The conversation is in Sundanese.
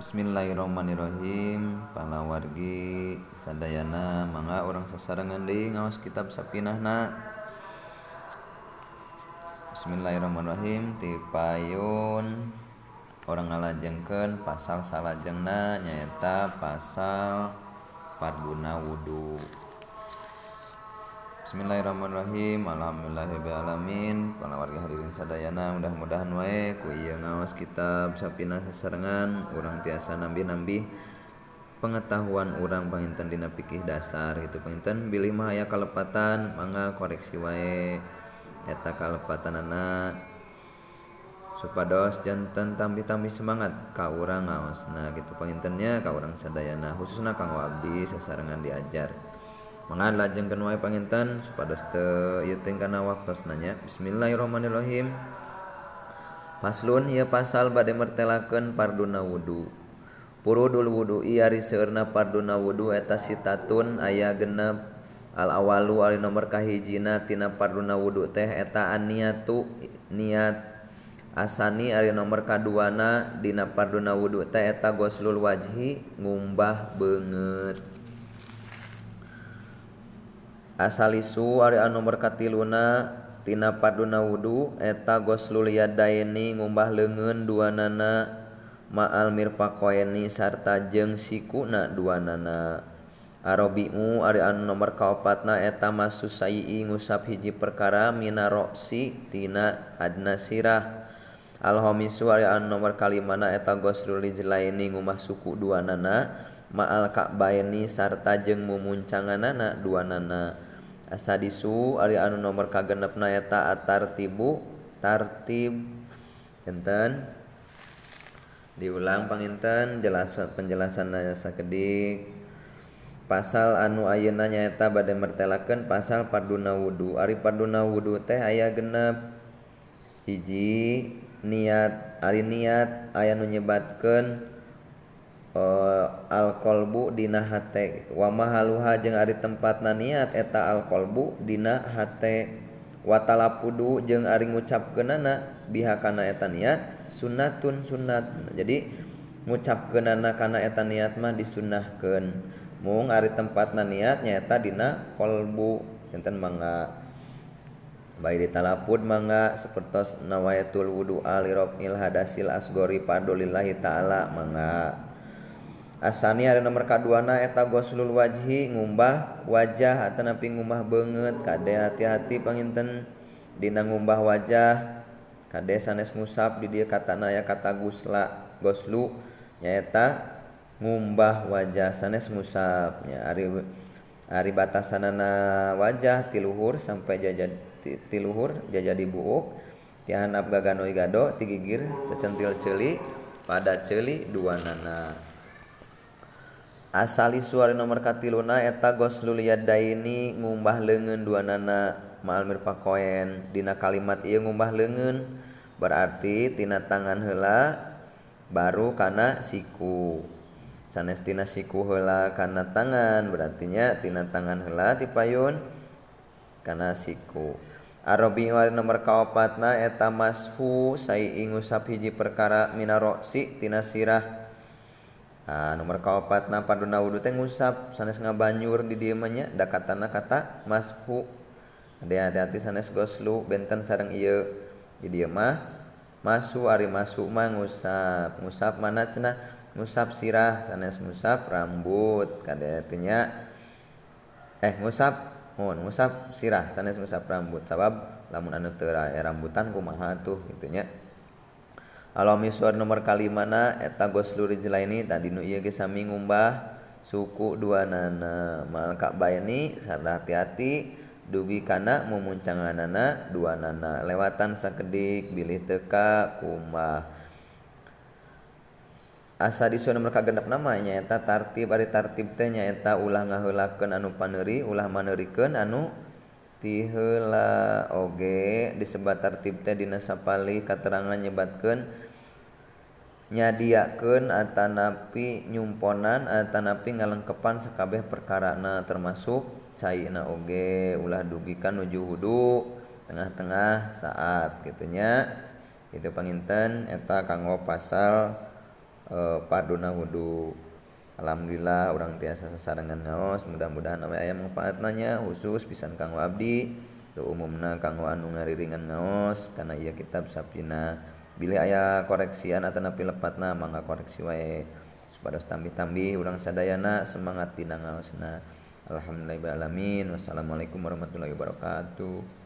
Bismillahirrahmanirrahim. Para wargi sadayana mangga urang sasarengan deui ngaos kitab sapinahna. Bismillahirrahmanirrahim. Ti payun urang ngalajengkeun pasal salajengna nyaeta pasal farduna wudu. Bismillahirrahmanirrahim. Alhamdulillahirabbil alamin. Para wargi hadirin sadayana mudah-mudahan wae ku ieu ngaos kitab sapina sasarengan urang tiasa nambih-nambih pengetahuan urang panginten dina fikih dasar gitu panginten bilih mah aya kalepatan mangga koreksi wae eta kalepatanana supados janten tambih-tambih semangat ka urang ngaosna gitu pangintennya ka urang sadayana khususna kanggo abdi sasarengan diajar. Mangga lajengkeun wae panginten supados teu ieu teh kana waktosna nya. Bismillahirrahmanirrahim. Paslun ieu pasal bade mertelakeun farduna wudu. Furudul wudu'i ari seueurna farduna wudu eta sitatun aya genep. Al awalu ari nomor kahijina tina farduna wudu teh eta an-niyatu niat. Asani ari nomor kaduana dina farduna wudu teh eta ghuslul wajhi ngumbah beungeut. Asalisu ari anu nomor katiluna tina farduna wudu eta ghuslul yadaini ngumbah leungeun duanana ma'al mirfaqaini sarta jeung sikuna duanana. Arabi'u ari anu nomor kaopatna eta masus sayyi ngusap hiji perkara mina roksi tina hadna sirah. Al-khamisu ari anu nomor kalimana eta ghuslul rijlaini ngumbah suku duanana ma'al ka'baini sarta jeung mumuncanganana duanana. Asadisu ari anu nomor kagenepna eta at-tartibu tartib. Enten diulang panginten penjelasanna sakedik. Pasal anu ayeuna nyaeta bade mertelakeun pasal farduna wudu. Ari farduna wudu teh aya genep. Hiji niat, ari niat aya nu nyebatkeun al-qalbu dina hate wa mahaluha jeung ari tempatna niat eta al-qalbu dina hate wa talapudu jeung ari ngucapkeunana biha kana eta niat sunnatun sunnat. Jadi ngucapkeunana kana eta niat mah disunnahkeun mung ari tempatna niat nyaeta dina qalbu enten mangga bae ditalapud mangga sapertos nawaitul wudu alirafil hadasil asgori fardolillahi ta'ala mangga. Asani ari nomor kaduana eta ghuslul wajhi ngumbah wajah atanapi ngumbah beungeut kade hati-hati panginten dina ngumbah wajah kade sanes ngusap di dieu katana aya kata ghuslu nyaeta ngumbah wajah sanes ngusap nya ari batasanana wajah ti luhur sampai ti luhur jajadi buuk ti handap gaganoi gado ti gigir cecentil ceuli pada ceuli duanana. Asalisu ari nomor katiluna eta ghuslul yadaini ngumbah leungeun duanana ma'al mirfaqain. Dina kalimat ieu ngumbah leungeun berarti tina tangan heula baru kana siku. Sanes tina siku heula kana tangan berarti nya tina tangan heula ti payun kana siku. Arabi ari nomor kaopatna eta mashu sayyi ngusap hiji perkara mina roksi tina sirah. Nomor kaopatna farduna wudu teh ngusap sanes ngabanyur di dieu mah nya da katana kata mashu. Hati-hati sanes ghuslu benten sareng ieu di dieu mah masu ari masu mah ngusap mana cenah ngusap sirah sanes ngusap rambut kade teh nya ngusap sirah sanes ngusap rambut sabab lamun anu teu rambutan kumaha tuh kitu nya. Al-miswar nomor kalimana eta ghuslul rijlaini tadi nu ieu ge sami ngumbah suku duanana mal ka'baini sarta hati-hati dugi kana mumuncanganana duanana lewatan sakedik bilih teka kumbah. Asadisu nomor kagenep nama nyaeta tartib ari tartib teh nyaeta ulah ngaheulakeun anu paneuri ulah maneurikeun anu ti heula oge disebat tartib teh dina sapalih katerangan nyebatkeun nyadiakeun atanapi nyumponan atanapi ngalengkepan sakabeh perkarana termasuk caina oge ulah dugikan nuju wudu tengah-tengah saat kitu nya. Kitu panginten eta kanggo pasal paduna wudu. Alhamdulillah urang tiasa sasarengan ngaos, mudah-mudahan aya manfaatna nya khusus pisan kanggo abdi teu umumna kanggo anu ngariringan ngaos kana ieu kitab Sapina. Bilih aya koreksian atau napi lepatna mangga koreksi wae supados tambih-tambih urang sadayana semangat tina ngaosna. Alhamdulillahirabbil alamin. Wassalamualaikum warahmatullahi wabarakatuh.